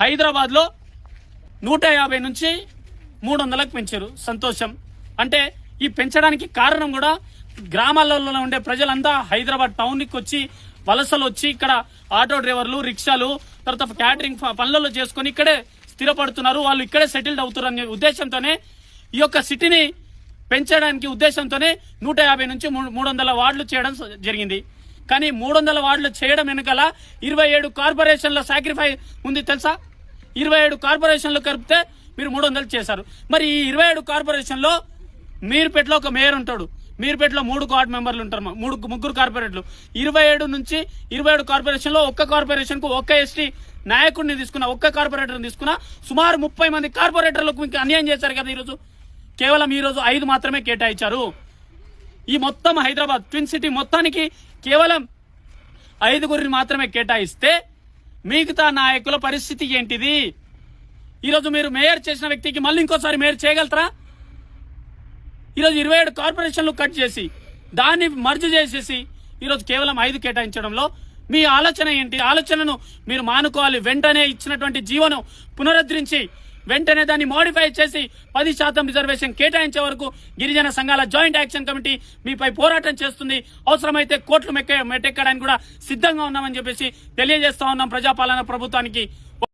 హైదరాబాద్లో 150 నుంచి 300లకు పెంచారు. సంతోషం. అంటే ఈ పెంచడానికి కారణం కూడా గ్రామాలలో ఉండే ప్రజలంతా హైదరాబాద్ టౌన్కి వచ్చి వలసలు వచ్చి ఇక్కడ ఆటో డ్రైవర్లు, రిక్షాలు, తర్వాత క్యాటరింగ్ పనులలో చేసుకుని ఇక్కడే స్థిరపడుతున్నారు. వాళ్ళు ఇక్కడే సెటిల్డ్ అవుతారు అనే ఉద్దేశంతోనే ఈ యొక్క సిటీని పెంచడానికి ఉద్దేశంతోనే 150 నుంచి 300 వార్డులు చేయడం జరిగింది. కానీ 300 వార్డులు చేయడం వెనుకల 27 కార్పొరేషన్ల సాక్రిఫై ఉంది తెలుసా? 27 కార్పొరేషన్లు కలిపితే మీరు 300 చేశారు. మరి ఈ 27 కార్పొరేషన్లో మీర్పేటలో ఒక మేయర్ ఉంటాడు. మీర్పేటలో 3 వార్డు మెంబర్లు ఉంటారు, ముగ్గురు కార్పొరేటర్లు. 27 నుంచి 27 కార్పొరేషన్లో ఒక్క కార్పొరేషన్ కు ఒక్క ఎస్టీ నాయకుడిని తీసుకున్నా, ఒక్క కార్పొరేటర్ని తీసుకున్నా సుమారు 30 మంది కార్పొరేటర్లకు మీకు అన్యాయం చేశారు కదా. ఈరోజు కేవలం ఈరోజు 5 మాత్రమే కేటాయించారు. ఈ మొత్తం హైదరాబాద్ ట్విన్ సిటీ మొత్తానికి కేవలం 5గురిని మాత్రమే కేటాయిస్తే మిగతా నాయకుల పరిస్థితి ఏంటిది? ఈరోజు మీరు మేయర్ చేసిన వ్యక్తికి మళ్ళీ ఇంకోసారి మేయర్ చేయగలుగుతారా? ఈరోజు 27 కార్పొరేషన్లు కట్ చేసి దాన్ని మర్జ్ చేసేసి ఈరోజు కేవలం 5 కేటాయించడంలో మీ ఆలోచన ఏంటి? ఆలోచనను మీరు మానుకోవాలి. వెంటనే ఇచ్చినటువంటి జీవోను పునరుద్ధరించి వెంటనే దాన్ని మోడిఫై చేసి 10% రిజర్వేషన్ కేటాయించే వరకు గిరిజన సంఘాల జాయింట్ యాక్షన్ కమిటీ మీపై పోరాటం చేస్తుంది. అవసరమైతే కోర్టులు మెట్టెక్కడానికి కూడా సిద్ధంగా ఉన్నామని చెప్పేసి తెలియజేస్తా ఉన్నాం ప్రజాపాలన ప్రభుత్వానికి.